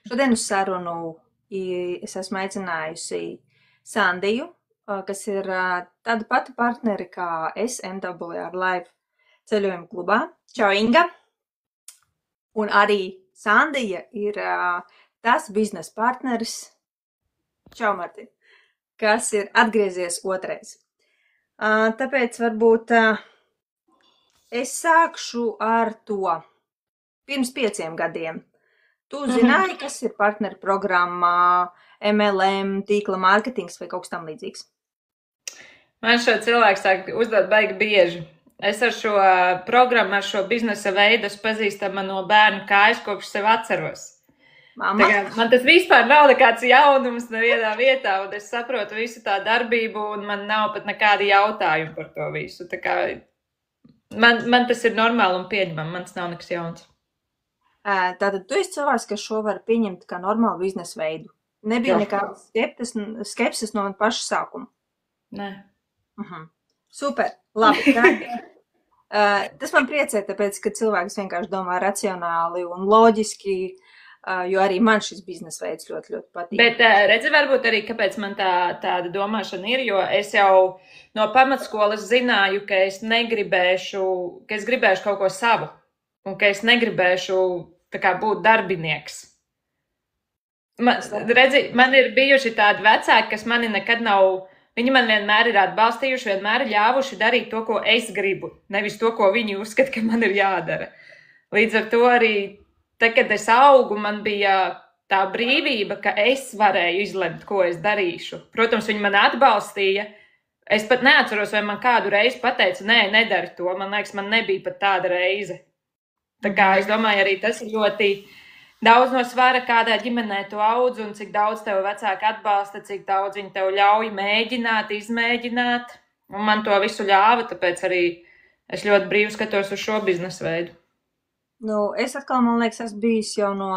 Šodien uz sarunu es esmu aicinājusi Sandiju, kas ir tāda pati partneri kā es MWR Live ceļojuma klubā. Čau, Inga! Un arī Sandija ir tas biznesa partneris, čau, Martin, kas ir atgriezies otrais. Tāpēc varbūt es sākšu ar to. Pirms 5 gadiem tu zināji, kas ir partneru programma, MLM, tīkla mārketings vai kaut kas tam līdzīgs? Man šo cilvēku sāk uzdot baigi bieži. Es ar šo programmu, ar šo biznesa veidu pazīstama no bērnu kājas, kopš sev atceros. Mama? Man tas vispār nav nekāds jaunums nevienā vietā, un es saprotu visu tā darbību, un man nav pat nekādi jautājumi par to visu. Tā kā man tas ir normāli un pieņemam, man tas nav nekas jauns. Tātad tu esi cilvēks, kas šo var pieņemt kā normālu biznesa veidu. Nebija nekādas skepsis no paša sākuma. Nē. Super, labi. Tas man priecē, tāpēc, ka cilvēks vienkārši domā racionāli un loģiski, jo arī man šis biznesa veids ļoti, ļoti patīk. Bet redzi, varbūt arī, kāpēc man tāda domāšana ir, jo es jau no pamatskolas zināju, ka es gribēšu kaut ko savu. Un ka es negribēšu tā kā būt darbinieks. Man ir bijuši tādi vecāki, kas mani nekad nav, viņi man vienmēr ir atbalstījuši, vienmēr ir ļāvuši darīt to, ko es gribu, nevis to, ko viņi uzskata, ka man ir jādara. Līdz ar to arī, kad es augu, man bija tā brīvība, ka es varēju izlemt, ko es darīšu. Protams, viņi man atbalstīja. Es pat neatceros, vai man kādu reizi pateica, nē, nedari to. Man liekas, man nebija pat tāda reize. Tā kā es domāju, arī tas ir ļoti daudz no svara, kādā ģimenē tu audz un cik daudz tev vecāki atbalsta, cik daudz viņi tev ļauj mēģināt, izmēģināt. Un man to visu ļāva, tāpēc arī es ļoti brīvi skatos uz šo biznesa veidu. Es atkal, man liekas, esmu bijis jau no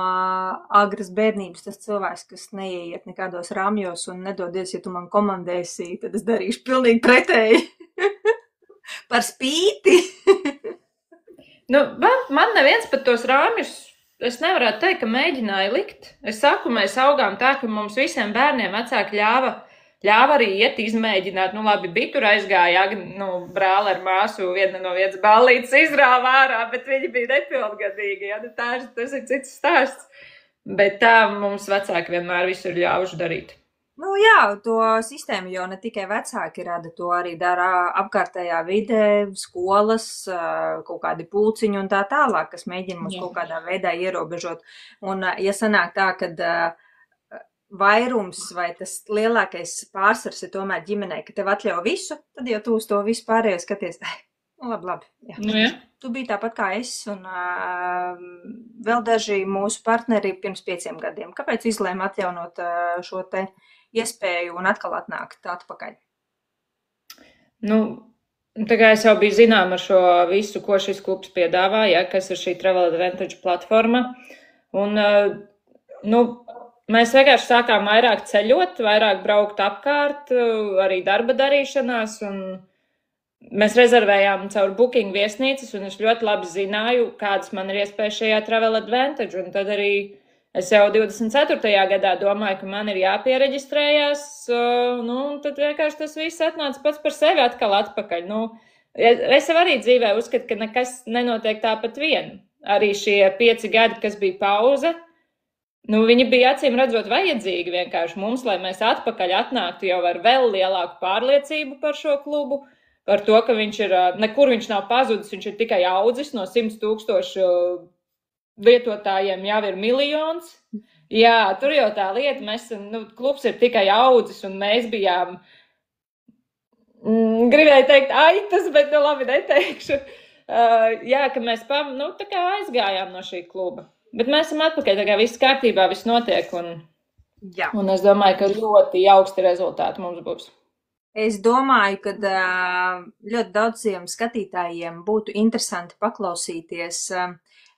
agras bērnības tas cilvēks, kas neieiet nekādos ramjos un nedodies, ja tu man komandēsi, tad es darīšu pilnīgi pretēji. Par spīti. Man neviens pat tos rāmjus, es nevarētu teikt, ka mēģināja likt. Es saku, mēs augām tā, ka mums visiem bērniem vecāki ļāva arī iet izmēģināt. Labi, bija tur aizgāja, brāli ar māsu viena no vietas ballītes izrāva ārā, bet viņi bija nepilngadīgi. Ja? Tas ir cits stāsts. Bet tā mums vecāki vienmēr visu ir ļāvuši darīt. Jā, to sistēmu jau ne tikai vecāki rada, to arī dara apkārtējā vidē, skolas, kaut kādi pulciņi un tā tālāk, kas mēģina mums kaut kādā veidā ierobežot. Un, ja sanāk tā, kad vairums vai tas lielākais pārsvars ir tomēr ģimenei, ka tev atļauj visu, tad jau tu uz to visu pārējo skaties. Labi. Jā. Tu biji tāpat kā es un vēl daži mūsu partneri pirms 5 gadiem. Kāpēc izlēma atjaunot šo te iespēju un atkal atnākt atpakaļ? Tā kā es jau biju zinām ar šo visu, ko šis klubs piedāvā, kas ir šī Travel Advantage platforma. Un, mēs vienkārši sākām vairāk ceļot, vairāk braukt apkārt, arī darba darīšanās, un mēs rezervējām caur Booking viesnīcas, un es ļoti labi zināju, kādas man ir iespējas šajā Travel Advantage, un tad arī es jau 24. gadā domāju, ka man ir jāpiereģistrējās, un tad vienkārši tas viss atnāca pats par sevi atkal atpakaļ. Es jau arī dzīvē uzskatu, ka nekas nenotiek tāpat vien. Arī šie 5 gadi, kas bija pauze, viņi bija acīm redzot vajadzīgi vienkārši mums, lai mēs atpakaļ atnāktu jau ar vēl lielāku pārliecību par šo klubu, par to, ka nekur viņš nav pazudis, viņš ir tikai audzis no 100 000 lietotājiem jau ir 1 miljons. Jā, tur jau tā lieta, klubs ir tikai audzis, un mēs bijām, gribēju teikt aitas, bet labi neteikšu. Ka mēs tā kā aizgājām no šī kluba. Bet mēs esam atpakaļ, tā kā viss kārtībā, viss notiek, un es domāju, ka ļoti augsti rezultāti mums būs. Es domāju, ka ļoti daudziem skatītājiem būtu interesanti paklausīties.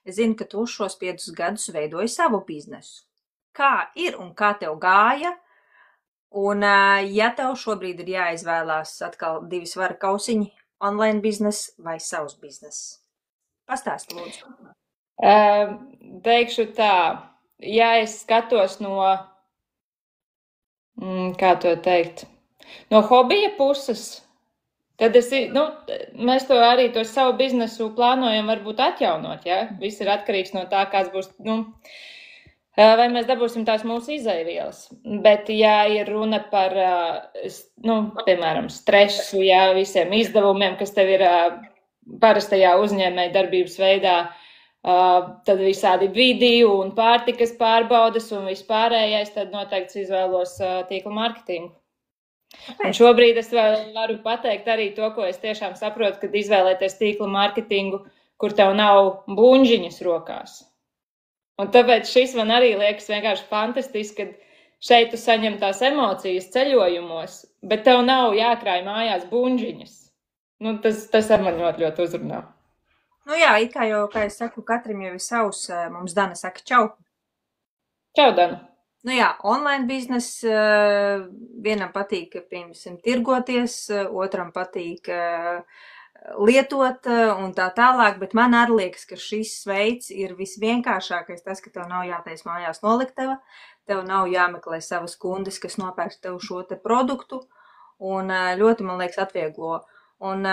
Es zinu, ka tu šos 5 gadus veidoji savu biznesu. Kā ir un kā tev gāja? Un, ja tev šobrīd ir jāizvēlās atkal 2 svara kausiņi, online bizness vai savs bizness? Pastāsti, lūdzu. Teikšu tā, ja es skatos no, kā to teikt, no hobija puses, tad mēs to arī to savu biznesu plānojam varbūt atjaunot, ja? Viss ir atkarīgs no tā, kāds būs, vai mēs dabūsim tās mūsu izēvielas. Bet, ja ir runa par, piemēram, stresu, ja visiem izdevumiem, kas tev ir parastajā uzņēmēja darbības veidā, tad visādi video un pārtikas pārbaudes un vispārējais, tad noteikti izvēlos tīkla mārketingu. Un šobrīd es varu pateikt arī to, ko es tiešām saprotu, kad izvēlēties tīkla mārketingu, kur tev nav buņģiņas rokās. Un tāpēc šis man arī liekas vienkārši fantastiski, kad šeit tu saņem tās emocijas ceļojumos, bet tev nav jākrāj mājās buņģiņas. Tas ar man ļoti uzrunā. Jā, it kā jau, kā es saku, katram jau ir savs, mums Dana saka čau. Čau, Dana. Online biznes, vienam patīk, piemēram, tirgoties, otram patīk lietot un tā tālāk, bet man arī liekas, ka šis veids ir visvienkāršākais, tas, ka tev nav jātais mājās noliktava, tev nav jāmeklē savas kundes, kas nopērk tev šo te produktu, un ļoti, man liekas, atvieglo. Un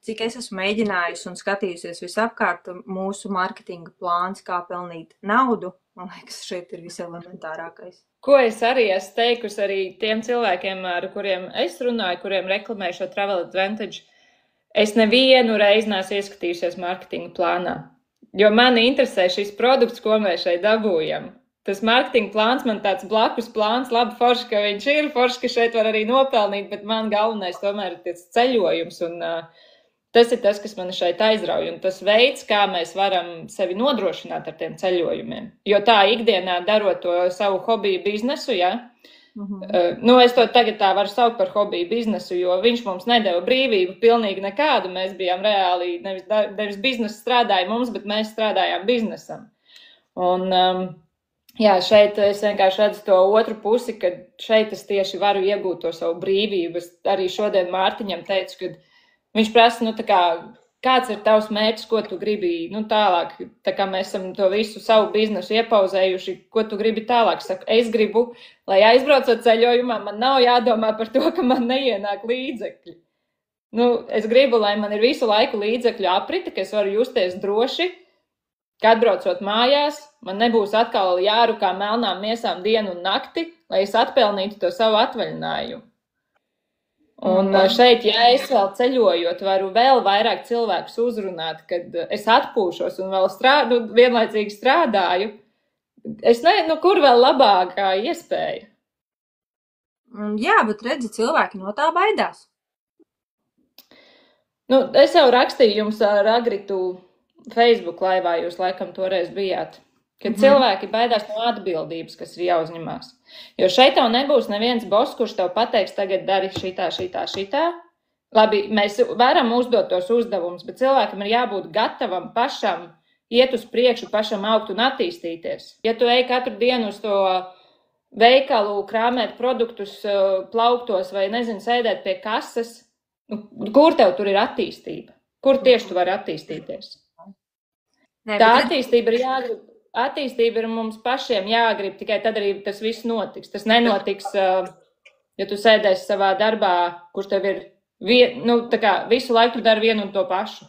cik es esmu mēģinājusi un skatījusies visapkārt, mūsu mārketinga plāns, kā pelnīt naudu, man liekas, šeit ir viselementārākais. Ko es arī esmu teikusi arī tiem cilvēkiem, ar kuriem es runāju, kuriem reklamēju šo Travel Advantage, es nevienu reizi neesmu ieskatījusies mārketinga plānā, jo mani interesē šis produkts, ko mēs šeit dabūjam. Tas mārketinga plāns man tāds blakus plāns, labi forši, ka viņš ir, forši, ka šeit var arī nopelnīt, bet man galvenais tomēr ir tas ceļojums un tas ir tas, kas man šeit aizrauj, un tas veids, kā mēs varam sevi nodrošināt ar tiem ceļojumiem. Jo tā ikdienā darot to savu hobiju biznesu, ja? Es to tagad tā varu saukt par hobiju biznesu, jo viņš mums nedeva brīvību pilnīgi nekādu. Mēs bijām reāli, nevis biznesa strādāja mums, bet mēs strādājām biznesam. Un, šeit es vienkārši redzu to otru pusi, kad šeit es tieši varu iegūt to savu brīvību. Es arī šodien Mārtiņam teicu, kad viņš prasa, kāds ir tavs mērķis, ko tu gribi tālāk, tā kā mēs esam to visu savu biznesu iepauzējuši, ko tu gribi tālāk. Saku, es gribu, lai aizbraucot ceļojumā, man nav jādomā par to, ka man neienāk līdzekļi. Es gribu, lai man ir visu laiku līdzekļu aprite, ka es varu justies droši, ka atbraucot mājās, man nebūs atkal jārukā melnām miesām dienu un nakti, lai es atpelnītu to savu atvaļinājumu. Un šeit, ja es vēl ceļojot, varu vēl vairāk cilvēkus uzrunāt, kad es atpūšos un vēl vienlaicīgi strādāju. Es nezinu, kur vēl labākā iespēja. Jā, bet redzi, cilvēki no tā baidās. Es jau rakstīju jums ar Agritu Facebook laivā, jūs laikam toreiz bijāt. Kad cilvēki baidās no atbildības, kas ir jāuzņemās. Jo šeit tev nebūs neviens boss, kurš tev pateiks, tagad dari šitā. Labi, mēs varam uzdot tos uzdevumus, bet cilvēkam ir jābūt gatavam pašam iet uz priekšu, pašam augt un attīstīties. Ja tu ej katru dienu uz to veikalu, krāmēt produktus plauktos vai, sēdēt pie kases, kur tev tur ir attīstība? Kur tieši tu vari attīstīties? Tā attīstība ir jāgrib. Attīstība ir mums pašiem jāgrib, tikai tad arī tas viss notiks. Tas nenotiks, ja tu sēdēsi savā darbā, kurš tev ir, visu laiku tu dari vienu un to pašu.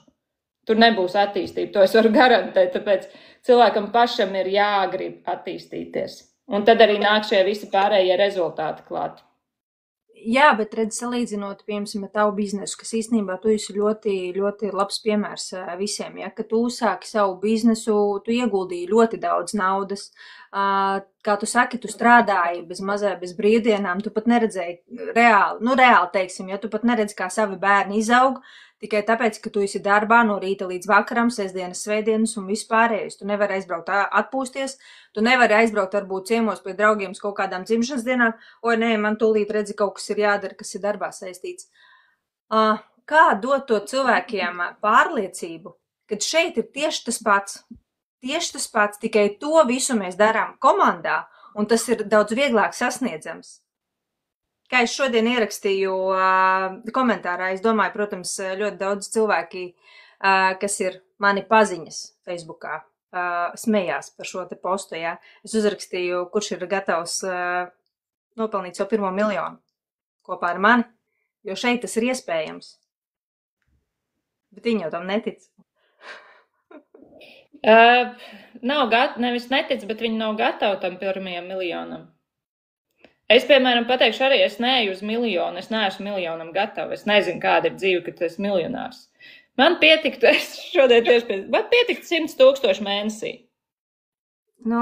Tur nebūs attīstība, to es varu garantēt, tāpēc cilvēkam pašam ir jāgrib attīstīties. Un tad arī nāk šie visi pārējie rezultāti klāt. Jā, bet redz, salīdzinot, piemēram, ar tavu biznesu, kas īstenībā tu esi ļoti, ļoti labs piemērs visiem, ja, ka tu uzsāki savu biznesu, tu ieguldīji ļoti daudz naudas, kā tu saki, tu strādāji bez brīvdienām, tu pat neredzēji reāli, teiksim, ja tu pat neredzi, kā savi bērni izaug, tikai tāpēc, ka tu esi darbā no rīta līdz vakaram, sestdienas, svētdienas un vispārējais. Tu nevari aizbraukt atpūsties, tu nevari aizbraukt varbūt ciemos pie draugiem uz kaut kādām dzimšanas dienām, nē, man tūlīt redzi kaut kas ir jādara, kas ir darbā saistīts. Kā dot to cilvēkiem pārliecību, kad šeit ir tieši tas pats, tikai to visu mēs darām komandā, un tas ir daudz vieglāk sasniedzams. Kā es šodien ierakstīju komentārā, es domāju, protams, ļoti daudz cilvēki, kas ir mani paziņas Facebookā, smējās par šo te postu, jā. Es uzrakstīju, kurš ir gatavs nopelnīt savu 1. miljonu kopā ar mani, jo šeit tas ir iespējams. Bet viņi jau tam netic. Nevis netic, bet viņi nav gatavi tam 1. miljonam. Es, piemēram, pateikšu arī, es neeju uz miljonu, es neesmu miljonam gatava. Es nezinu, kāda ir dzīve, kad tu esi miljonārs. Man pietiktu, es šodien tieši man pietiktu 100,000 mēnesī. Nu,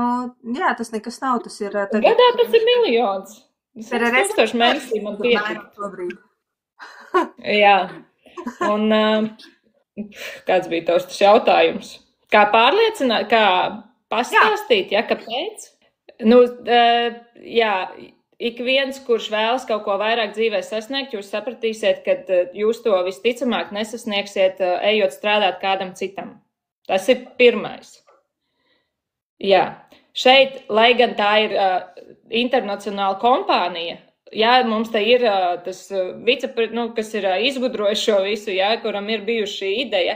jā, tas nekas nav, tas ir... Gadā tas ir miljons. 100,000 mēnesī man pietiktu. Jā. Un kāds bija tas jautājums? Kā pārliecināt, kā pastāstīt, ja, kāpēc? Nu, jā, ik viens, kurš vēlas kaut ko vairāk dzīvē sasniegt, jūs sapratīsiet, ka jūs to visticamāk nesasniegsiet, ejot strādāt kādam citam. Tas ir pirmais. Jā, šeit, lai gan tā ir internacionāla kompānija, jā, mums te ir tas kas ir izgudrojis šo visu, jā, kuram ir bijuši šī ideja,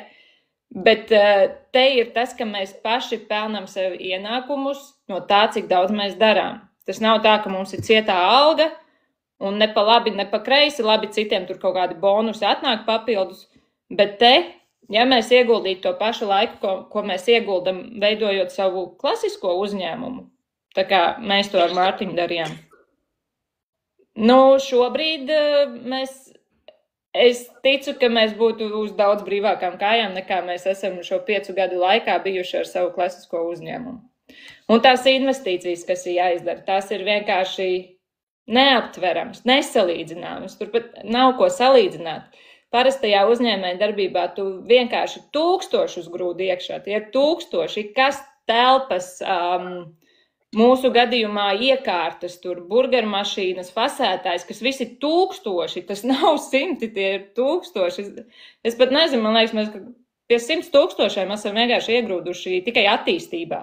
bet te ir tas, ka mēs paši pelnam sev ienākumus no tā, cik daudz mēs darām. Tas nav tā, ka mums ir cietā alga un ne pa labi, ne pa kreisi, labi citiem tur kaut kādi bonusi atnāk papildus, bet te, ja mēs ieguldītu to pašu laiku, ko mēs ieguldam, veidojot savu klasisko uzņēmumu, tā kā mēs to ar Mārtiņu darījām. Nu, šobrīd es ticu, ka mēs būtu uz daudz brīvākām kājām, nekā mēs esam šo 5 gadu laikā bijuši ar savu klasisko uzņēmumu. Un tās investīcijas, kas ir jāizdara, tās ir vienkārši neaptverams, nesalīdzināmas. Turpat nav ko salīdzināt. Parastajā uzņēmēja darbībā tu vienkārši 1000 grūdi iekšā. Tie ir 1000, kas telpas, mūsu gadījumā iekārtas, tur burgermašīnas, fasētājs, kas visi 1000, tas nav 100, tie ir 1000. Es pat nezinu, man liekas, mēs pie 100,000 esam vienkārši iegrūduši tikai attīstībā.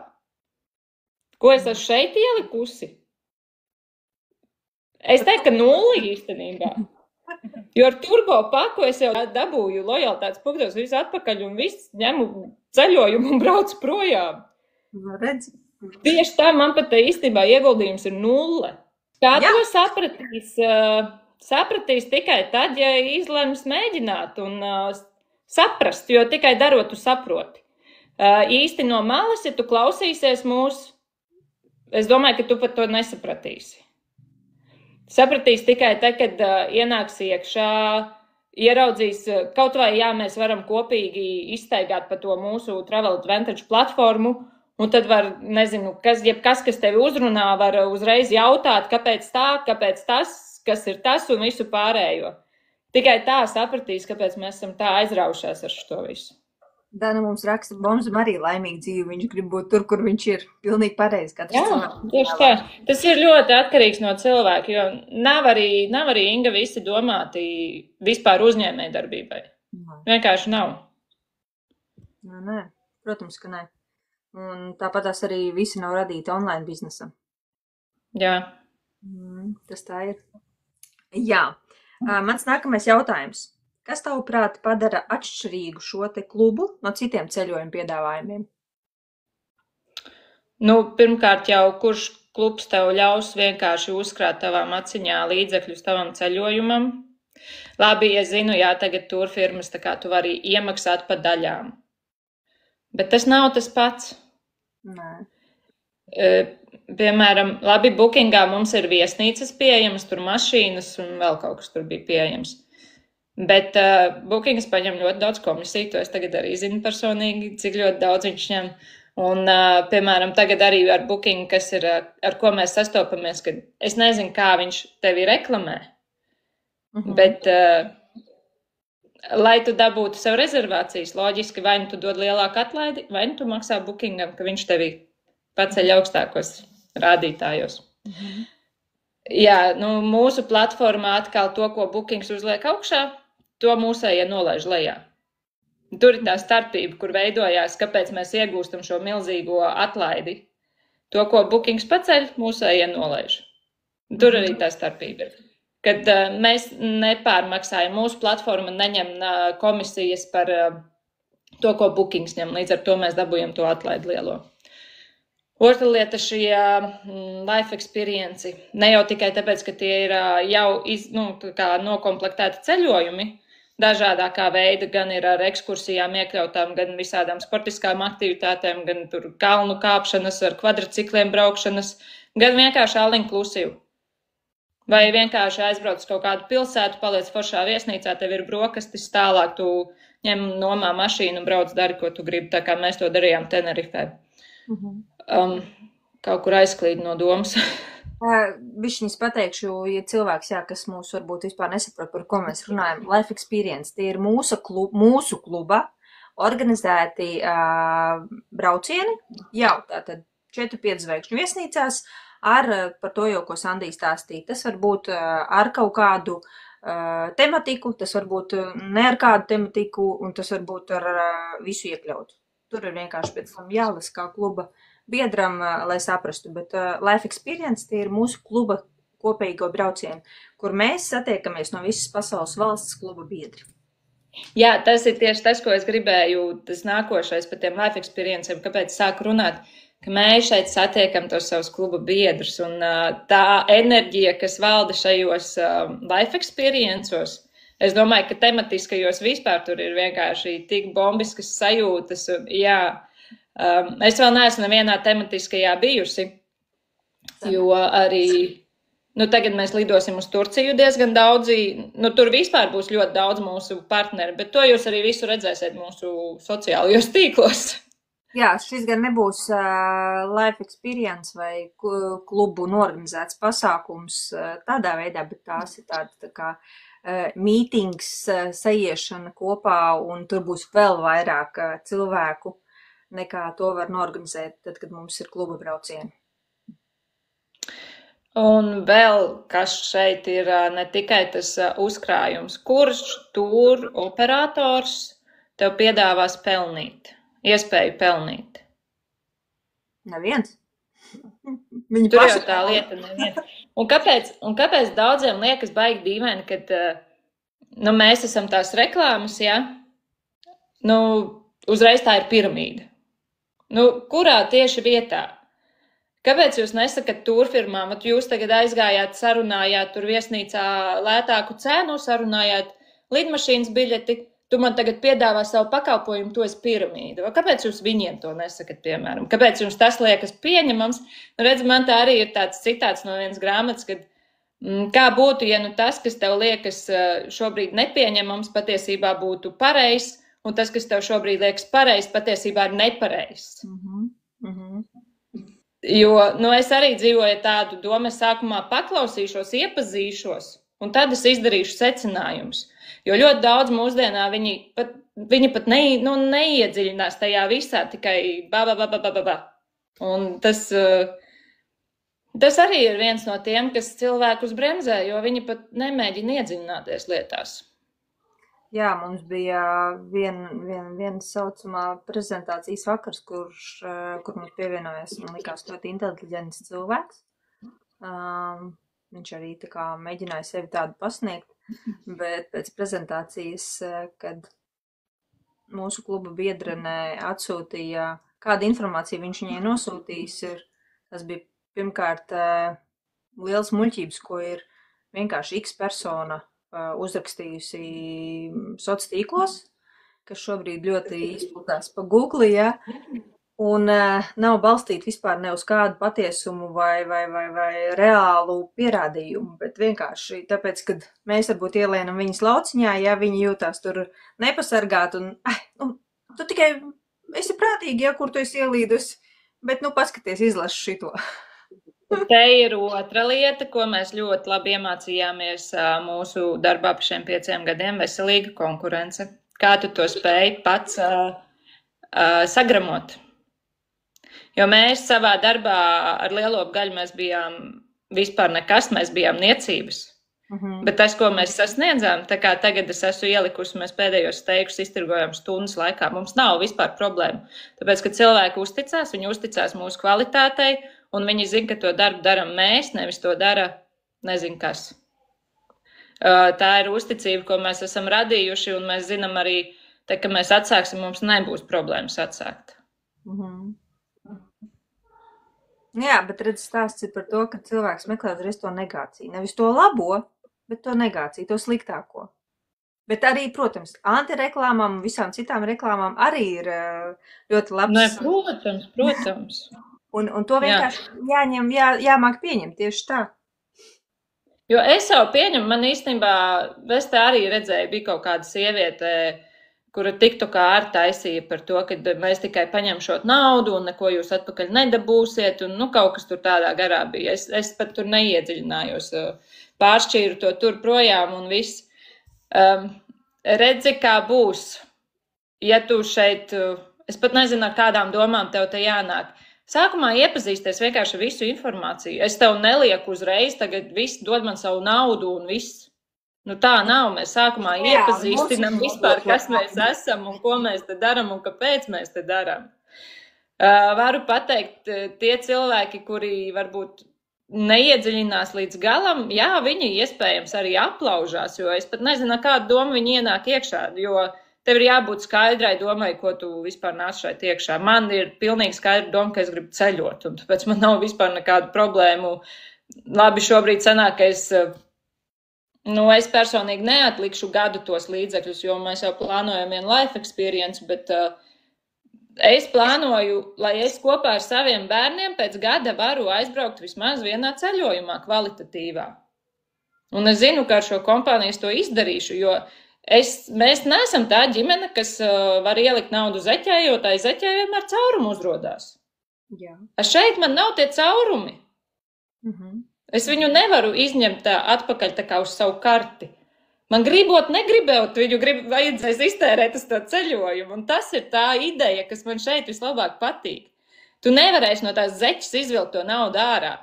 Ko es esmu šeit ielikusi? Es teiktu, ka 0 īstenībā. Jo ar turbo paku es jau dabūju lojalitātes punktos visu atpakaļ un visu ņemu ceļojumu un braucu projām. Redz. Tieši tā man pat īstenībā ieguldījums ir 0. Kā to sapratīs? Sapratīs tikai tad, ja izlems mēģināt un saprast, jo tikai darot tu saproti. Īsti no malas, ja tu klausīsies mūs, es domāju, ka tu pat to nesapratīsi. Sapratīs tikai te, kad ienāks iekšā, ieraudzīs, kaut vai jā, mēs varam kopīgi izstaigāt pa to mūsu Travel Advantage platformu, un tad var, nezinu, kas tevi uzrunā, var uzreiz jautāt, kāpēc tā, kāpēc tas, kas ir tas un visu pārējo. Tikai tā sapratīs, kāpēc mēs esam tā aizraujušās ar šo visu. Dana mums raksta, Bomzum arī laimīgi dzīvi, viņš grib būt tur, kur viņš ir. Pilnīgi pareizi. Jā, tieši tā. Tas ir ļoti atkarīgs no cilvēka, jo nav arī Inga visi domāti vispār uzņēmēju darbībai. Vienkārši nav. Nē, protams, ka nē. Un tāpat tās arī visi nav radīti online biznesam. Jā. Tas tā ir. Jā. Mans nākamais jautājums. Kas tavuprāt padara atšķirīgu šo te klubu no citiem ceļojumu piedāvājumiem? Nu, pirmkārt jau, kurš klubs tev ļaus vienkārši uzkrāt tavām aciņā līdzekļus tavam ceļojumam? Labi, es zinu, jā, tagad turfirmas, tā kā tu vari iemaksāt pa daļām. Bet tas nav tas pats. Nē. Piemēram, labi, Bookingā mums ir viesnīcas pieejamas, tur mašīnas un vēl kaut kas tur bija pieejams. Bet Bookings paņem ļoti daudz komisiju, to es tagad arī zinu personīgi, cik ļoti daudz viņš ņem. Un, piemēram, tagad arī ar Booking, kas ir, ar ko mēs sastopamies, kad es nezinu, kā viņš tevi reklamē, bet, lai tu dabūtu sev rezervācijas, loģiski, vai nu tu dod lielāku atlaidi, vai nu tu maksā Bookingam, ka viņš tevi paceļ augstākos rādītājos. Jā, nu, mūsu platformā atkal to, ko Bookings uzliek augšā, to mūsējie nolaiž lejā. Tur ir tā starpība, kur veidojās, kāpēc mēs iegūstam šo milzīgo atlaidi. To, ko Bookings paceļ, mūsējie nolaiž. Tur arī tā starpība ir. Kad mēs nepārmaksājam, mūsu platforma neņem komisijas par to, ko bookings ņem. Līdz ar to mēs dabūjam to atlaidi lielo. Otra lieta šie life experience. Ne jau tikai tāpēc, ka tie ir jau nokomplektēti ceļojumi, dažādākā veida, gan ir ar ekskursijām iekļautām, gan visādām sportiskām aktivitātēm, gan tur kalnu kāpšanas, ar kvadricikliem braukšanas, gan vienkārši all inclusive. Vai vienkārši aizbrauc uz kaut kādu pilsētu, paliec foršā viesnīcā, tev ir brokastis, tālāk tu ņem nomā mašīnu un brauc, dari, ko tu gribi, tā kā mēs to darījām Tenerifē. Kaut kur aizklīd no domas. Bišķiņas pateikšu, ja cilvēks, kas mūs varbūt vispār nesaprot, par ko mēs runājam, life experience, tie ir mūsu kluba organizēti braucieni, jau tātad 4-5 zvaigžņu viesnīcās, par to jau, ko Sandija stāstīja. Tas var būt ar kaut kādu tematiku, tas var būt ne ar kādu tematiku, un tas var būt ar visu iekļaut. Tur ir vienkārši pēc tam jālas kā kluba biedram, lai saprastu, bet life experience tie ir mūsu kluba kopīgo braucienu, kur mēs satiekamies no visas pasaules valsts kluba biedri. Jā, tas ir tieši tas, ko es gribēju, tas nākošais par tiem life experienciem, kāpēc sāku runāt, ka mēs šeit satiekam tos savus kluba biedrus, un tā enerģija, kas valda šajos life experiences, es domāju, ka tematiskajos vispār tur ir vienkārši tik bombiskas sajūtas, un jā, es vēl neesmu nevienā tematiskajā bijusi, jo arī, tagad mēs lidosim uz Turciju diezgan daudzi, tur vispār būs ļoti daudz mūsu partneri, bet to jūs arī visu redzēsiet mūsu sociālajos tīklos. Jā, šis gan nebūs life experience vai klubu norganizēts pasākums tādā veidā, bet tās ir tā kā mītings, sajiešana kopā, un tur būs vēl vairāk cilvēku, nekā to var norganizēt, tad, kad mums ir kluba braucieni. Un vēl, kas šeit ir ne tikai tas uzkrājums, kurš tur operators tev piedāvās pelnīt? Iespēju pelnīt. Neviens. Viņi tur jau tā lieta neviens. Un kāpēc daudziem liekas baigi dīvaini, kad mēs esam tās reklāmas, ja? Uzreiz tā ir piramīda. Kurā tieši vietā? Kāpēc jūs nesakat turfirmām? Jūs tagad aizgājāt, sarunājāt tur viesnīcā lētāku cenu, sarunājāt lidmašīnas biļeti, tu man tagad piedāvā savu pakalpojumu, to es piramīdu. Vai kāpēc jūs viņiem to nesakat, piemēram? Kāpēc jums tas liekas pieņemams? Redz, man tā arī ir tāds citāts no vienas grāmatas, kad kā būtu, ja tas, kas tev liekas šobrīd nepieņemams, patiesībā būtu pareizs, un tas, kas tev šobrīd liekas pareizs, patiesībā ir nepareizs. Jo, es arī dzīvoju tādu domu, es sākumā paklausīšos, iepazīšos, un tad es izdarīšu secinājumus. Jo ļoti daudz mūsdienā viņi pat neiedziļinās tajā visā, tikai ba. Un tas arī ir viens no tiem, kas cilvēkus bremzē, jo viņi pat nemēģina iedziļināties lietās. Jā, mums bija viena saucamā prezentācijas vakars, kur mums pievienojas, man likās, ļoti inteliģents cilvēks. Viņš arī tā kā mēģināja sevi tādu pasniegt. Bet pēc prezentācijas, kad mūsu kluba biedrenē atsūtīja, kāda informācija viņš viņai nosūtījis, tas bija pirmkārt liels muļķības, ko ir vienkārši X persona uzrakstījusi soc tīklos, kas šobrīd ļoti izplatās pa Google, un nav balstīti vispār ne uz kādu patiesumu vai reālu pierādījumu, bet vienkārši tāpēc, kad mēs varbūt ielienam viņas lauciņā, viņi jūtās tur nepasargāt, un tu tikai esi prātīgi, kur tu esi ielīdus, bet paskaties, izlaši šito. Te ir otra lieta, ko mēs ļoti labi iemācījāmies mūsu darbā par šiem 5 gadiem - veselīga konkurence. Kā tu to spēj pats sagramot? Jo mēs savā darbā ar lielopu gaļu mēs bijām vispār nekas, mēs bijām niecības. Bet tas, ko mēs sasniedzām, tā kā tagad es esmu ielikusi, mēs pēdējos steikus iztirgojām stundas laikā, mums nav vispār problēmu. Tāpēc, ka cilvēki uzticās, viņi uzticās mūsu kvalitātei, un viņi zina, ka to darbu daram mēs, nevis to dara nezinu kas. Tā ir uzticība, ko mēs esam radījuši, un mēs zinām arī Tā, kad mēs atsāksim, mums nebūs problēmas atsākt. Jā, bet redz, stāsts ir par to, ka cilvēks meklē uzreiz to negāciju. Nevis to labo, bet to negāciju, to sliktāko. Bet arī, protams, antireklāmām un visām citām reklāmām arī ir ļoti labs. Ne, protams. Un to vienkārši jāņem, jāmāk pieņemt tieši tā. Jo es jau pieņemu, man īstenībā, es te arī redzēju, bija kaut kāda sieviete, kura TikTokā arī taisīja par to, ka mēs tikai paņemšot naudu un neko jūs atpakaļ nedabūsiet, un kaut kas tur tādā garā bija. Es pat tur neiedziļinājos, pāršķīru to tur projām un viss. Redzi, kā būs, ja tu šeit, es pat nezinu, ar kādām domām tev te jānāk. Sākumā iepazīsties vienkārši ar visu informāciju. Es tev nelieku uzreiz, tagad viss dod man savu naudu un viss. Tā nav. Mēs sākumā iepazīstinām vispār, kas mēs esam un ko mēs te daram un kāpēc mēs te daram. Varu pateikt, tie cilvēki, kuri varbūt neiedziļinās līdz galam, jā, viņi iespējams arī aplaužās, jo es pat nezinu, kādu domu viņi ienāk iekšā, jo tev ir jābūt skaidrai domai, ko tu vispār nāc šeit iekšā. Man ir pilnīgi skaidra doma, ka es gribu ceļot, un tāpēc man nav vispār nekādu problēmu. Labi, šobrīd sanāk, ka es personīgi neatlikšu gadu tos līdzekļus, jo mēs jau plānojam vienu life experience, bet es plānoju, lai es kopā ar saviem bērniem pēc gada varu aizbraukt vismaz vienā ceļojumā kvalitatīvā. Un es zinu, ka ar šo kompāniju es to izdarīšu, jo mēs neesam tā ģimene, kas var ielikt naudu zeķē, jo tā zeķē vienmēr caurumi uzrodās. Jā. Šeit man nav tie caurumi. Es viņu nevaru izņemt atpakaļ tā kā uz savu karti. Man gribot, negribot, viņu vajadzēs iztērēt uz to ceļojumu. Un tas ir tā ideja, kas man šeit vislabāk patīk. Tu nevarēsi no tās zeķes izvilkt to naudu ārā.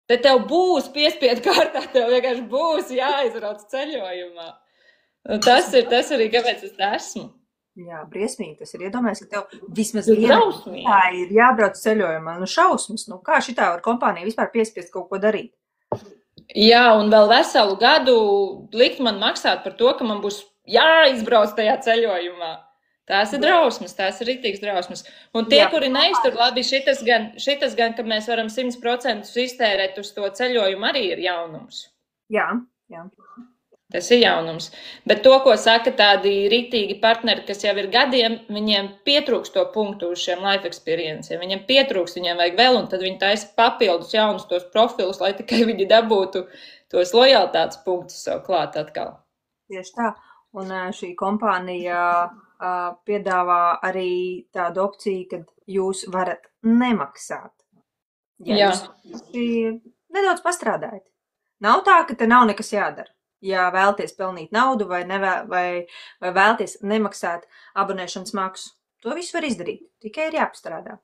Te tev būs piespiedu kārtā, tev vienkārši būs jāizrauc ceļojumā. Un tas arī, kāpēc es esmu. Jā, briesmīgi tas ir. Iedomājies, ka tev vismaz tā ir jābrauc ceļojumā. Šausmas, kā šitā var kompānija vispār piespiest kaut ko darīt? Jā, un vēl veselu gadu likt man maksāt par to, ka man būs jāizbrauc tajā ceļojumā. Tās ir drausmas, tās ir ritīgas drausmas. Un tie, kuri neiztur, labi, šitas gan, ka mēs varam 100% iztērēt uz to ceļojumu, arī ir jaunums. Jā. Tas ir jaunums. Bet to, ko saka tādi ritīgi partneri, kas jau ir gadiem, viņiem pietrūks to punktu uz šiem life experienciem. Viņiem pietrūks, viņiem vajag vēl, un tad viņi taisa papildus jaunus tos profilus, lai tikai viņi dabūtu tos lojalitātes punktus sev klāt atkal. Tieši tā. Un šī kompānija piedāvā arī tādu opciju, kad jūs varat nemaksāt. Ja jūs nedaudz pastrādājat. Nav tā, ka te nav nekas jādara. Ja vēlties pelnīt naudu vai vēlties nemaksāt abonēšanas maksu. To visu var izdarīt, tikai ir jāpastrādā.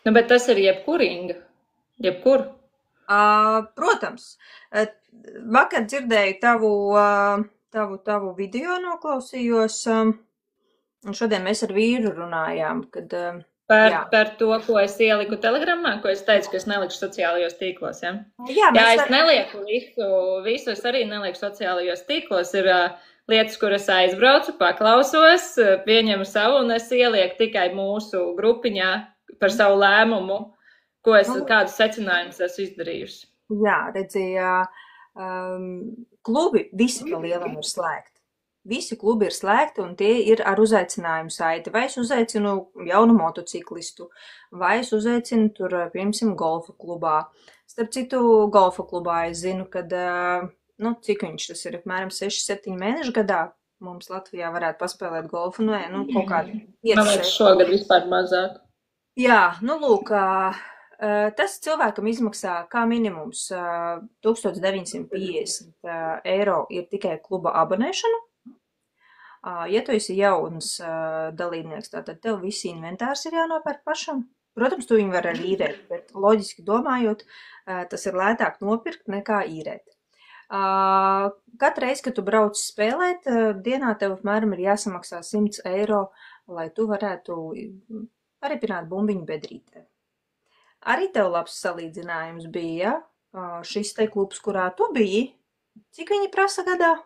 Bet tas ir jebkurīga. Jebkur. Protams. Vakar dzirdēju tavu video noklausījos, un šodien mēs ar vīru runājām, kad... Par to, ko es ieliku telegramā, ko es teicu, ka es nelikšu sociālajos tīklos, ja? Jā, es nelieku visu, es arī nelieku sociālajos tīklos. Ir lietas, kuras aizbraucu, paklausos, pieņemu savu, un es ielieku tikai mūsu grupiņā par savu lēmumu, kādus secinājumus esmu izdarījusi. Jā, redzēju, klubi visi pa lielam ir slēgti. Visi klubi ir slēgti, un tie ir ar uzaicinājumu saiti. Vai es uzaicinu jaunu motociklistu, vai es uzaicinu tur, piemēram, golfa klubā. Starp citu, golfa klubā es zinu, kad, cik viņš tas ir, apmēram 6-7 mēnešu gadā mums Latvijā varētu paspēlēt golfu, kaut kādi 5. Man liekas, šogad vispār mazāk. Jā, lūk, tas cilvēkam izmaksā kā minimums 1950 eiro ir tikai kluba abonēšana. Ja tu esi jauns dalībnieks, tātad tev viss inventārs ir jānopērk pašam. Protams, tu viņu var arī īrēt, bet loģiski domājot, tas ir lētāk nopirkt nekā īrēt. Katru reizi, kad tu brauc spēlēt, dienā tev apmēram ir jāsamaksā 100 eiro, lai tu varētu paripināt bumbiņu bedrītē. Arī tev labs salīdzinājums bija, šis te klubs, kurā tu biji, cik viņi prasa gadā?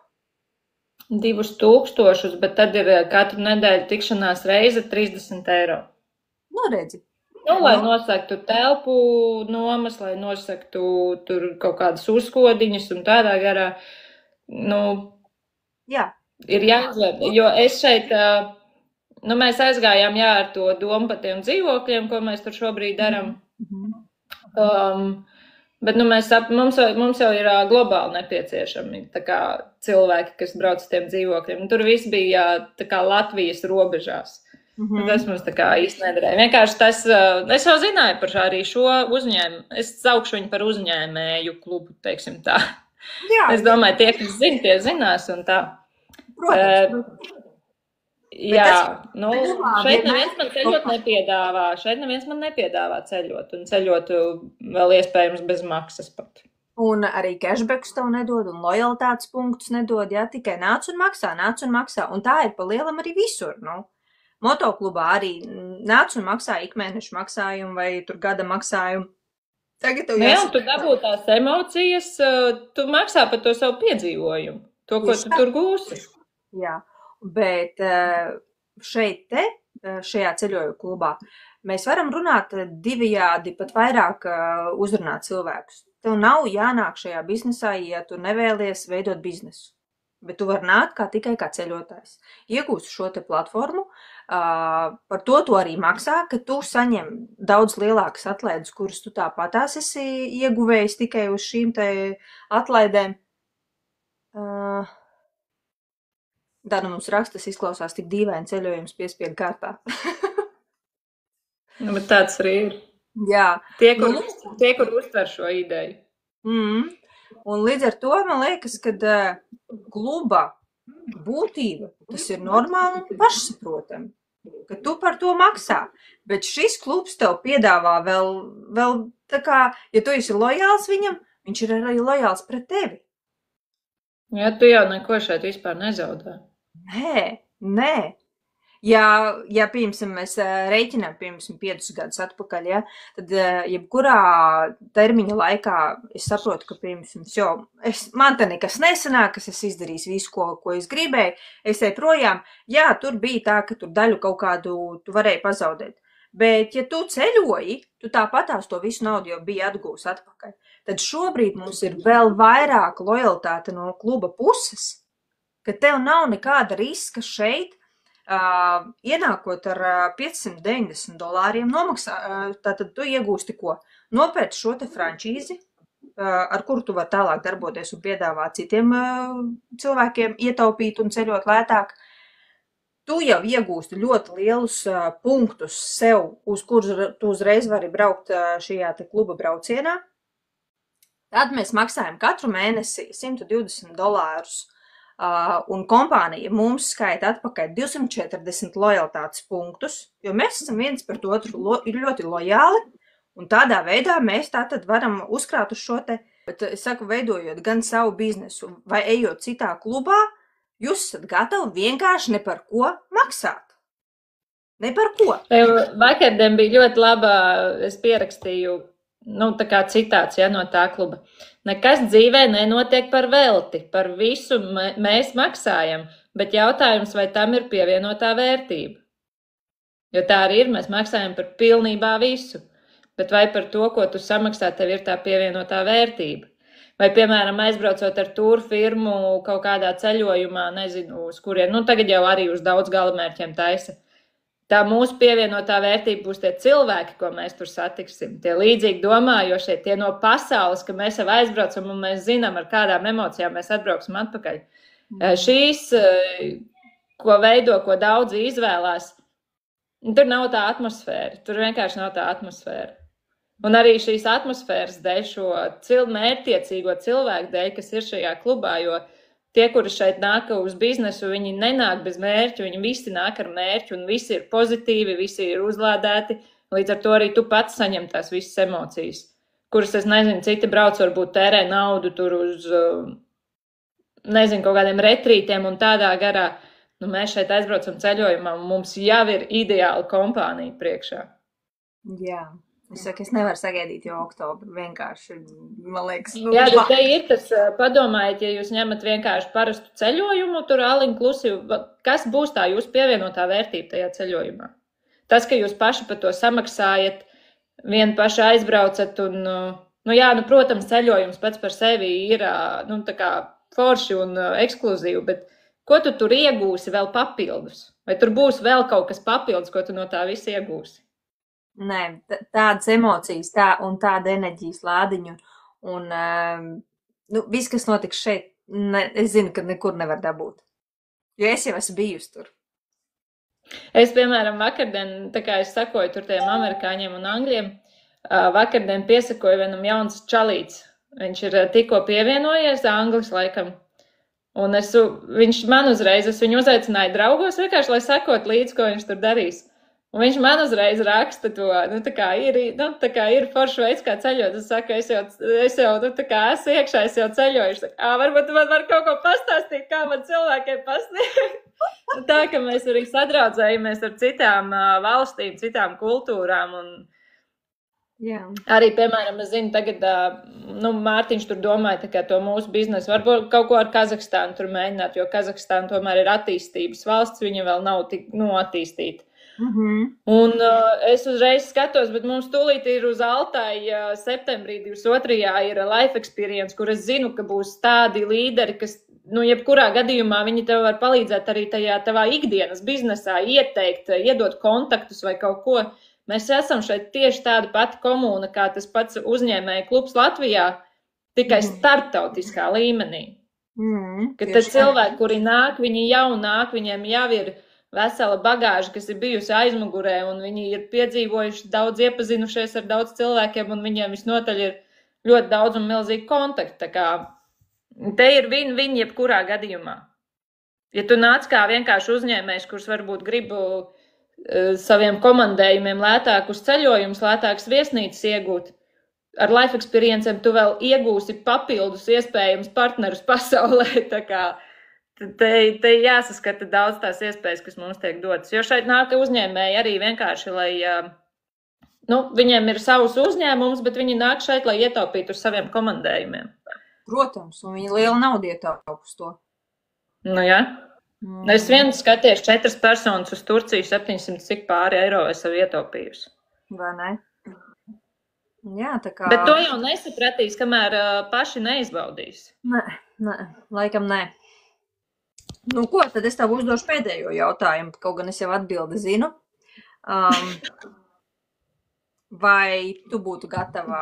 2000, bet tad ir katru nedēļu tikšanās reize 30 eiro. Nu, redzi. Nu, lai nosaktu telpu nomas, lai nosaktu tur kaut kādas uzkodiņas un tādā garā, nu, Jā. Ir jāizver, jo es šeit, nu, mēs aizgājām, jā, ar to domu par tiem dzīvokļiem, ko mēs tur šobrīd daram. Bet, nu, mums jau ir globāli nepieciešami tā kā cilvēki, kas brauc uz tiem dzīvokļiem. Tur viss bija tā kā Latvijas robežās. Tas mums tā kā īsti nederēja. Vienkārši tas, es jau zināju par arī šo uzņēmumu. Es saukšu viņu par uzņēmēju klubu, teiksim tā. Jā. Es domāju, tie, kas zina, tie zinās un tā. Protams. Jā, nu, šeit neviens man ceļot nepiedāvā. Šeit neviens man nepiedāvā ceļot. Un ceļot vēl iespējams bez maksas pat. Un arī cashbacks tev nedod un lojalitātes punktus nedod. Jā, tikai nāc un maksā. Un tā ir pa lielam arī visur, nu. Motoklubā arī nāc un maksā ikmēnešu maksājumu vai tur gada maksājumu. Tagad tev jāsaka. Jā, tu dabū tās emocijas, tu maksā par to savu piedzīvojumu. To, ko tu tur gūsi. Jā, bet šeit šajā ceļojumu klubā mēs varam runāt divējādi, pat vairāk uzrunāt cilvēkus. Tev nav jānāk šajā biznesā, ja tu nevēlies veidot biznesu. Bet tu vari nākt tikai kā ceļotājs. Iegūst šo te platformu, par to tu arī maksā, ka tu saņem daudz lielākas atlaides, kuras tu tāpatās esi ieguvējis tikai uz šīm te atlaidēm. Dana mums raksta, tas izklausās tik dīvaini ceļojums piespiedu kārtā. Nu, bet tāds arī ir. Jā. Tie, kur uztver šo ideju. Un līdz ar to man liekas, ka kluba būtība, tas ir normāli un pašsaprotami, ka tu par to maksā. Bet šis klubs tev piedāvā vēl tā kā, ja tu esi lojāls viņam, viņš ir arī lojāls pret tevi. Jā, tu jau neko šeit vispār nezaudē. Nē. Ja piemēram, mēs reiķinām, piemēram, 5 gadus atpakaļ, ja, tad jebkurā termiņa laikā es saprotu, ka, piemēram, man te nekas nesanāk, es izdarīju visu, ko es gribēju, es eju projām. Jā, tur bija tā, ka tur daļu kaut kādu tu varēji pazaudēt. Bet, ja tu ceļoji, tu tāpatās to visu naudu jau bija atgūs atpakaļ. Tad šobrīd mums ir vēl vairāk lojalitāte no kluba puses, ka tev nav nekāda riska šeit, ienākot ar $590 nomaksā, tātad tu iegūsti ko? Nopērci šo te frančīzi, ar kuru tu vari tālāk darboties un piedāvāt citiem cilvēkiem ietaupīt un ceļot lētāk. Tu jau iegūsti ļoti lielus punktus sev, uz kurus tu uzreiz vari braukt šajā te kluba braucienā. Tad mēs maksājam katru mēnesi $120. Un kompānija mums skaita atpakaļ 240 lojalitātes punktus, jo mēs esam viens pret otru ļoti lojāli, un tādā veidā mēs tātad varam uzkrāt uz šo te, bet es saku, veidojot gan savu biznesu vai ejot citā klubā, jūs esat gatavi vienkārši ne par ko maksāt. Ne par ko. Vakardien bija ļoti laba, es pierakstīju, tā kā citāts, ja, no tā kluba. Nekas dzīvē nenotiek par velti, par visu mēs maksājam, bet jautājums, vai tam ir pievienotā vērtība. Jo tā arī ir, mēs maksājam par pilnībā visu, bet vai par to, ko tu samaksā, tev ir tā pievienotā vērtība. Vai, piemēram, aizbraucot ar tūru firmu kaut kādā ceļojumā, nezinu, uz kurien, tagad jau arī uz daudz galamērķiem taisa. Tā mūsu pievienotā vērtība būs tie cilvēki, ko mēs tur satiksim. Tie līdzīgi domājošie, tie no pasaules, ka mēs jau aizbraucam un mēs zinām, ar kādām emocijām mēs atbrauksim atpakaļ. Šīs, ko veido, ko daudzi izvēlās, tur nav tā atmosfēra. Tur vienkārši nav tā atmosfēra. Un arī šīs atmosfēras dēļ, šo mērķtiecīgo cilvēku dēļ, kas ir šajā klubā, jo tie, kuri šeit nāk uz biznesu, viņi nenāk bez mērķu, viņi visi nāk ar mērķu un visi ir pozitīvi, visi ir uzlādēti. Līdz ar to arī tu pats saņem tās visas emocijas, kuras, es nezinu, citi brauc varbūt tērē naudu tur uz, nezinu, kaut kādiem retrītiem un tādā garā. Mēs šeit aizbraucam ceļojumā un mums jau ir ideāla kompānija priekšā. Jā. Es saku, es nevaru sagaidīt jau oktobru, vienkārši, man liekas, Jā, bet te ir tas, padomājiet, ja jūs ņemat vienkārši parastu ceļojumu, tur all inclusive, kas būs tā jūsu pievienotā vērtība tajā ceļojumā? Tas, ka jūs paši par to samaksājat, vien paši aizbraucat un, protams, ceļojums pats par sevi ir, tā kā forši un ekskluzīvi, bet ko tu tur iegūsi vēl papildus? Vai tur būs vēl kaut kas papildus, ko tu no tā viss iegūsi? Nē, tādas emocijas un tāda enerģijas lādiņu un viss, kas notiks šeit, es zinu, ka nekur nevar dabūt, jo es jau esmu bijusi tur. Es, piemēram, vakardien, tā kā es sakoju tur tiem amerikāņiem un angļiem, vakardien piesakoju vienam jauns čalīts. Viņš ir tikko pievienojies, anglis laikam, un viņš man uzreiz, es viņu uzaicināju draugos vienkārši, lai sakot līdz, ko viņš tur darīs. Un viņš man uzreiz raksta to, tā kā ir foršs veids, kā ceļot. Es saku, es jau tā kā esmu iekšā, es jau ceļoju. Saku, varbūt man var kaut ko pastāstīt, kā man cilvēkiem pasniegt. Tā, ka mēs arī sadraudzējamies ar citām valstīm, citām kultūrām. Un jā. Arī, piemēram, es zinu, tagad, Mārtiņš tur domāja tā kā to mūsu biznesu. Varbūt kaut ko ar Kazahstānu tur mēģināt, jo Kazahstāna tomēr ir attīstības valsts, viņa vēl nav tik, attīstīta. Un es uzreiz skatos, bet mums tūlīt ir uz Altai septembrī 22. ir Life Experience, kur es zinu, ka būs tādi līderi, kas, jebkurā gadījumā viņi tev var palīdzēt arī tajā tavā ikdienas biznesā, ieteikt, iedot kontaktus vai kaut ko. Mēs esam šeit tieši tāda pati komūna, kā tas pats uzņēmēju klubs Latvijā, tikai starptautiskā līmenī. Kad tad cilvēki, kuri nāk, viņi jau nāk, viņiem jau ir vesela bagāža, kas ir bijusi aizmugurē, un viņi ir piedzīvojuši daudz, iepazinušies ar daudz cilvēkiem, un viņiem visnotaļ ir ļoti daudz un milzīgi kontakti. Tā kā te ir win-win jebkurā gadījumā. Ja tu nāc kā vienkārši uzņēmējs, kurš varbūt gribu saviem komandējumiem lētākus ceļojumus, lētākas viesnīcas iegūt, ar Life Experience tu vēl iegūsi papildus iespējams partnerus pasaulē, tā kā Te jāsaskata daudz tās iespējas, kas mums tiek dotas. Jo šeit nāk uzņēmēji arī vienkārši, lai, viņiem ir savs uzņēmums, bet viņi nāk šeit, lai ietaupītu uz saviem komandējumiem. Protams, un viņi liela nauda ietaupa uz to. Jā. Es vienu skaties 4 personas uz Turciju, 700 cik pāri eiro es jau ietaupījusi. Vai ne? Jā, tā kā... Bet to jau nesapratīs, kamēr paši neizbaudīs. Nē, laikam nē. Ko, tad es tev uzdošu pēdējo jautājumu, kaut gan es jau atbildi zinu. Vai tu būtu gatava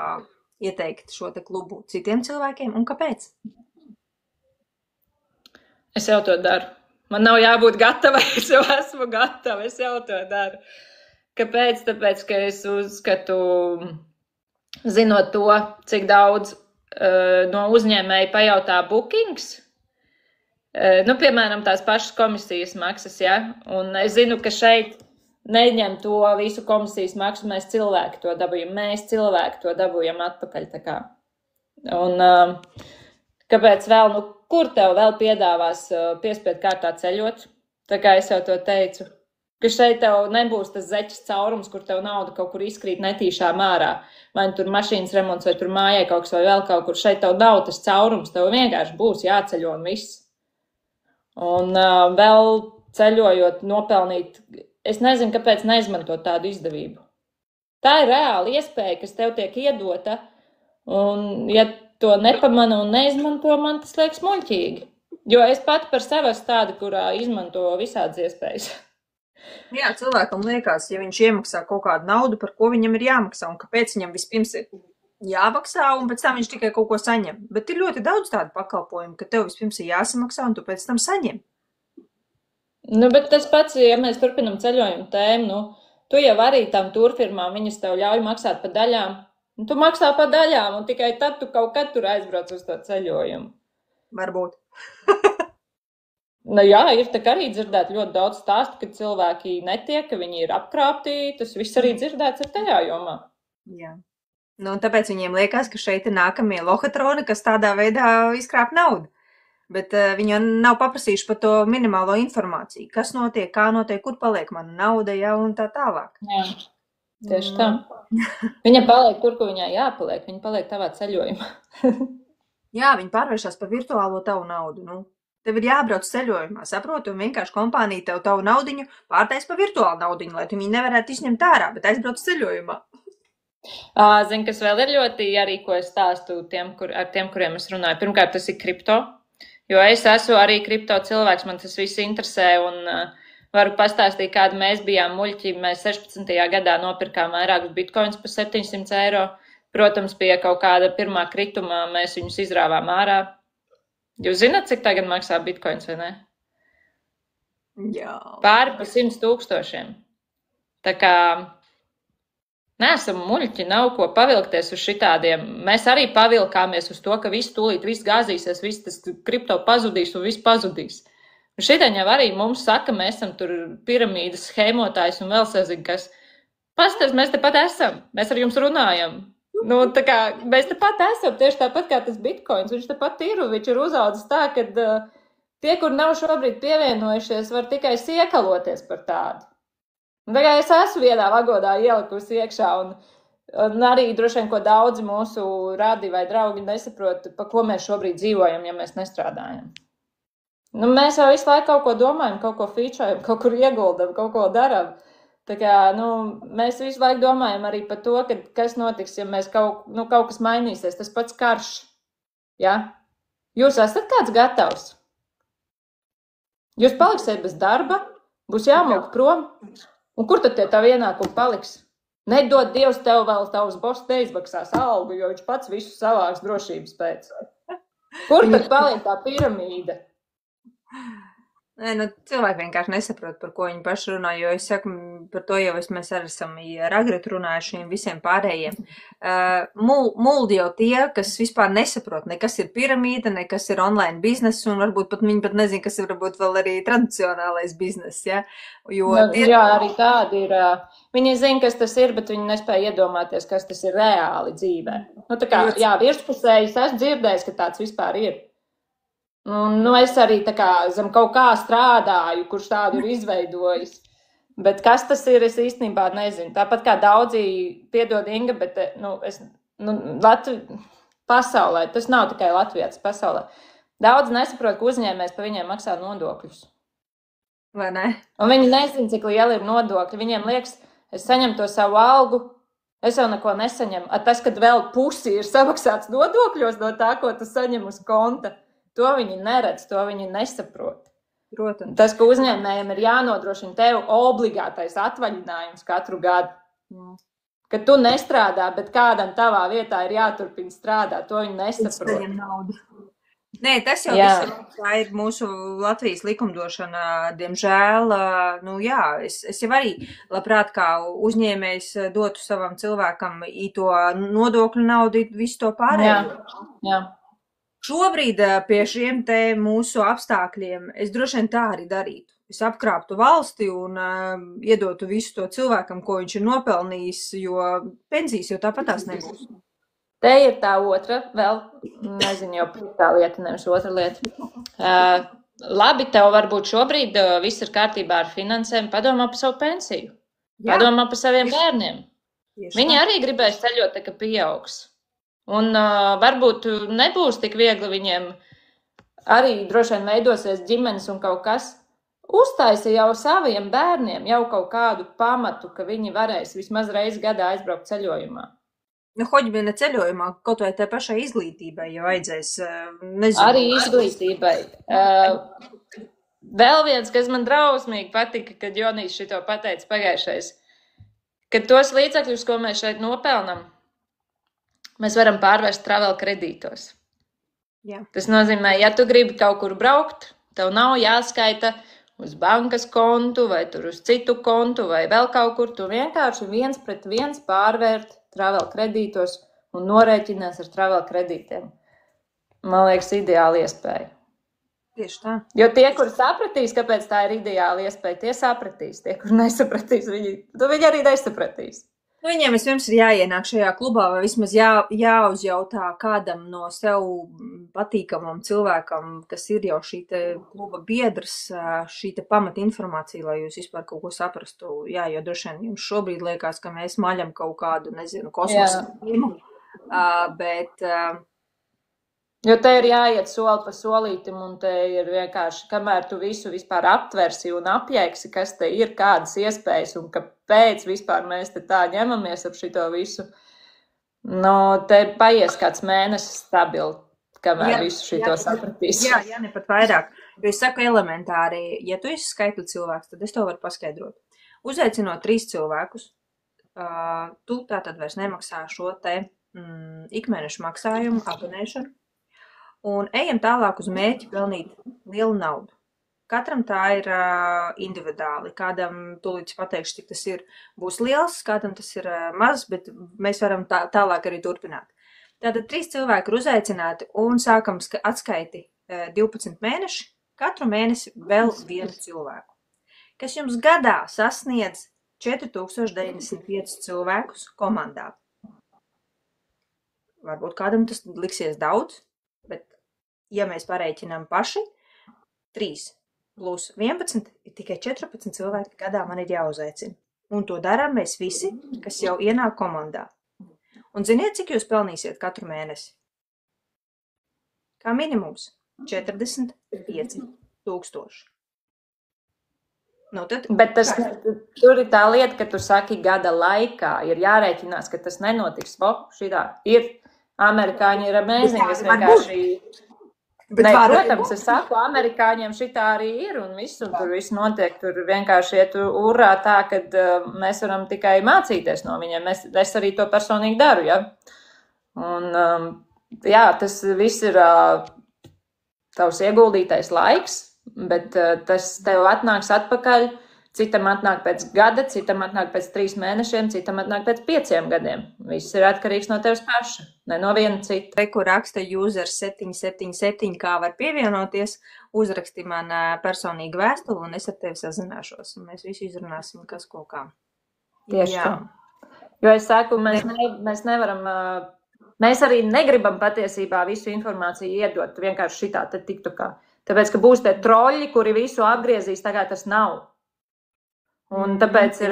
ieteikt šo te klubu citiem cilvēkiem un kāpēc? Es jau to daru. Man nav jābūt gatava, es jau esmu gatava, es jau to daru. Kāpēc? Tāpēc, ka es uzskatu, zinot to, cik daudz no uzņēmēja pajautā bookings, piemēram, tās pašas komisijas maksas, ja? Un es zinu, ka šeit neņem to visu komisijas maksu, mēs cilvēki to dabūjam atpakaļ, tā kā. Un kāpēc vēl, kur tev vēl piedāvās piespiedu kārtā ceļot? Tā kā es jau to teicu, ka šeit tev nebūs tas zeķis caurums, kur tev nauda kaut kur izkrīt netīšām ārā. Vai tur mašīnas remonts, vai tur mājai kaut kas, vai vēl kaut kur. Šeit tev nav tas caurums, tev vienkārši būs jāceļo un viss. Un vēl ceļojot, nopelnīt, es nezinu, kāpēc neizmantot tādu izdevību. Tā ir reāla iespēja, kas tev tiek iedota, un ja to nepamana un neizmanto, man tas liekas muļķīgi. Jo es pati par sevi esmu tāda, kurā izmanto visādas iespējas. Jā, cilvēkam liekas, ja viņš iemaksā kaut kādu naudu, par ko viņam ir jāmaksā, un kāpēc viņam vispirms ir jāmaksā, un pēc tam viņš tikai kaut ko saņem. Bet ir ļoti daudz tādu pakalpojumu, ka tev vispirms ir jāsamaksā, un tu pēc tam saņem. Bet tas pats, ja mēs turpinam ceļojumu tēmu, tu jau arī tam turfirmām, viņas tev ļauj maksāt pa daļām. Un tu maksā pa daļām, un tikai tad tu kaut kad tur aizbrauc uz to ceļojumu. Varbūt. Jā, ir tā arī dzirdēt ļoti daudz stāstu, ka cilvēki netiek, ka viņi ir apkrāpti. Tas viss arī dzirdēts ir tajā jomā. Jā. Un tāpēc viņiem liekas, ka šeit ir nākamie lohatroni, kas tādā veidā izkrāp naudu. Bet viņi nav paprasījuši par to minimālo informāciju. Kas notiek, kā notiek, kur paliek mana nauda, ja, un tā tālāk. Jā. Tieši tā. Viņa paliek tur, kur viņai jāpaliek. Viņa paliek tavā ceļojumā. Jā, viņi pārvēršas par virtuālo tavu naudu. Nu, tev ir jābrauc ceļojumā, saproti, un vienkārši kompānija tev tavu naudiņu pārtais par virtuālu naudiņu, lai tu viņu nevarētu izņemt ārā, bet aizbrauc ceļojumā. Zini, kas vēl ir ļoti arī, ko es stāstu ar tiem, kuriem es runāju. Pirmkārt, tas ir kripto, jo es esmu arī kripto cilvēks, man tas viss interesē, un varu pastāstīt, kāda mēs bijām muļķi. Mēs 16. gadā nopirkām vairākus bitcoins par 700 eiro. Protams, pie kaut kāda pirmā kritumā mēs viņus izrāvām ārā. Jūs zināt, cik tagad maksā bitcoins, vai ne? Jā. Pāri pa 100 000. Tā kā neesam muļķi, nav ko pavilkties uz šitādiem. Mēs arī pavilkāmies uz to, ka viss tūlīt, viss gāzīsies, viss tas kripto pazudīs un viss pazudīs. Un šitien jau arī mums saka, mēs esam tur piramīdas schēmotājs un vēl sazin, kas. Pastāst, mēs tepat esam, mēs ar jums runājam. Nu, tā kā mēs tepat esam, tieši tāpat kā tas bitcoins, viņš tepat ir, un viņš ir uzaudzis tā, ka tie, kur nav šobrīd pievienojušies, var tikai siekaloties par tādu. Un tā kā es esmu vienā vagodā ielikusi iekšā, un arī droši vien, ko daudzi mūsu radi vai draugi nesaprot, pa ko mēs šobrīd dzīvojam, ja mēs nestrādājam. Nu, mēs jau visu laiku kaut ko domājam, kaut ko featurējam, kaut kur ieguldam, kaut ko daram. Tā kā, mēs visu laiku domājam arī par to, ka kas notiks, ja mēs kaut kas mainīsies, tas pats karš. Ja? Jūs esat kāds gatavs? Jūs paliksiet bez darba, būs jāmūk prom, un kur tad tie tavi ienākumi paliks? Nedod Dievs tev vēl tavs boss neizmaksās algu, jo viņš pats visu savāks drošības pēc. Kur tad paliek tā piramīda? Nē, cilvēki vienkārši nesaprot, par ko viņi paši runā, jo es saku, par to jau mēs arī esam ar Agritu runājuši visiem pārējiem. Muldi jau tie, kas vispār nesaprot, ne kas ir piramīda, ne kas ir online bizness, un varbūt viņi pat nezin, kas ir varbūt vēl arī tradicionālais bizness, ja? Jo jā, arī tādi ir. Viņi zina, kas tas ir, bet viņi nespēja iedomāties, kas tas ir reāli dzīvē. Nu, tā kā, jā, virspusēji es esmu dzirdējis, ka tāds vispār ir. Es arī tā kā zem kaut kā strādāju, kurš tādu ir izveidojis. Bet kas tas ir, es īstenībā nezinu. Tāpat kā daudzi, piedod Inga, bet pasaulē, tas nav tikai Latvijā, tas pasaulē. Daudzi nesaprot, ka uzņēmējs pa viņiem maksā nodokļus. Vai ne? Un viņi nezin, cik liela ir nodokļi. Viņiem liekas, es saņemu to savu algu, es jau neko nesaņemu. Tas, kad vēl pusi ir samaksāts nodokļos no tā, ko tu saņem uz konta. To viņi neredz, to viņi nesaprot. Protams. Tas, ka uzņēmējiem ir jānodrošina tev obligātais atvaļinājums katru gadu. Ka tu nestrādā, bet kādam tavā vietā ir jāturpina strādāt, to viņi nesaprot. Nē, tas jau tā ir mūsu Latvijas likumdošana, diemžēl. Es jau arī labprāt kā uzņēmējs dotu savam cilvēkam to nodokļu naudu, visu to pārējo. Jā. Šobrīd pie šiem te mūsu apstākļiem es droši vien tā arī darītu. Es apkrāptu valsti un iedotu visu to cilvēkam, ko viņš ir nopelnījis, jo pensijas jau tāpatās nebūs. Te ir tā otra, vēl, nezinu, jau tā lieta, nevis otra lieta. Labi, tev varbūt šobrīd viss ir kārtībā ar finansēm, padomā par savu pensiju, padomā par saviem bērniem. Viņi arī gribēs ceļot, ka pieaugs. Un varbūt nebūs tik viegli viņiem arī droši vien veidosies ģimenes un kaut kas. Uztaisa jau saviem bērniem jau kaut kādu pamatu, ka viņi varēs vismaz reizi gadā aizbraukt ceļojumā. Hoģibina ceļojumā, kaut vai tai pašai izglītībai, ja vajadzēs, nezinu. Arī izglītībai. Vēl viens, kas man drausmīgi patika, kad Jonīs šito pateica pagājušais, ka tos līdzekļus, ko mēs šeit nopelnam, mēs varam pārvērst travel kredītos. Jā. Tas nozīmē, ja tu gribi kaut kur braukt, tev nav jāskaita uz bankas kontu vai tur uz citu kontu vai vēl kaut kur. Tu vienkārši 1:1 pārvērt travel kredītos un norēķinās ar travel kredītiem. Man liekas, ideāla iespēja. Tieši tā. Jo tie, kur sapratīs, kāpēc tā ir ideāla iespēja, tie sapratīs. Tie, kur nesapratīs, viņi arī nesapratīs. Viņiem vispirms ir jāienāk šajā klubā, vai vismaz jāuzjautā kādam no sev patīkamam cilvēkam, kas ir jau šī te kluba biedrs, šī te pamata informācija, lai jūs vispār kaut ko saprastu. Jā, jo droši vien jums šobrīd liekas, ka mēs maļam kaut kādu, nezinu, kosmosa filmu, bet... Jo te ir jāiet soli pa solītim, un te ir vienkārši, kamēr tu visu vispār aptversi un apjēgsi, kas te ir, kādas iespējas, un kāpēc vispār mēs te tā ņemamies ap šito visu, no te paies kāds mēnesis stabili, kamēr visu šito sapratīs. Jā, ne pat vairāk. Jo es saku elementāri, ja tu esi skaitļu cilvēks, tad es to varu paskaidrot. Uzaicinot 3 cilvēkus, tu tātad vairs nemaksā šo te ikmēnešu maksājumu, abonēšanu, un ejam tālāk uz mērķi pelnīt lielu naudu. Katram tā ir individuāli. Kādam tūlīt pateikšu, cik tas ir, būs liels, kādam tas ir maz, bet mēs varam tālāk arī turpināt. Tātad 3 cilvēki ir uzaicināti un sākam atskaiti 12 mēneši, katru mēnesi vēl 1 cilvēku, kas jums gadā sasniedz 4095 cilvēkus komandā. Varbūt kādam tas liksies daudz, bet, ja mēs pareiķinām paši, 3 plus 11 ir tikai 14 cilvēki gadā man ir jāuzaicina. Un to darām mēs visi, kas jau ienāk komandā. Un ziniet, cik jūs pelnīsiet katru mēnesi? Kā minimums 45 000. Nu, tad, bet tur ir tā lieta, ka tu saki gada laikā, ir jārēķinās, ka tas nenotiks. Šitā ir. Amerikāņi ir amazing, es vienkārši... Protams, es saku, amerikāņiem šitā arī ir un viss, un tur viss notiek, tur vienkārši iet urā tā, kad mēs varam tikai mācīties no viņiem. Es arī to personīgi daru, ja? Un, jā, tas viss ir tavs ieguldītais laiks, bet tas tev atnāks atpakaļ. Citam atnāk pēc gada, citam atnāk pēc 3 mēnešiem, citam atnāk pēc 5 gadiem. Viss ir atkarīgs no tevis paša, ne no viena cita. Te, kur raksta user 777, kā var pievienoties, uzraksti man personīgi vēstuli un es ar tevi sazināšos. Un mēs visi izrunāsim, kas ko kā. Tieši tā. Jo es saku, mēs nevaram, mēs arī negribam patiesībā visu informāciju iedot vienkārši šitā te TikTokā. Tāpēc, ka būs tie troļi, kuri visu apgriezīs, tagad tas nav. Un tāpēc ir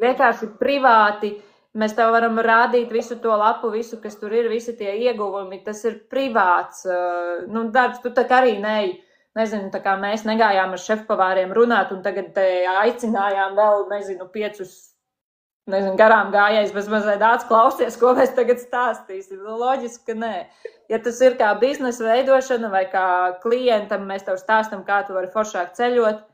vienkārši privāti, mēs tev varam rādīt visu to lapu, visu, kas tur ir, visi tie ieguvumi, tas ir privāts, darbs, tu tā kā arī nezinu, tā kā mēs negājām ar šefpavāriem runāt un tagad aicinājām vēl, 5, garām gājējs, bez mazliet dāc klausies, ko mēs tagad stāstīsim. Loģiski, ka nē. Ja tas ir kā biznesa veidošana vai kā klientam, mēs tev stāstam, kā tu vari foršāk ceļot,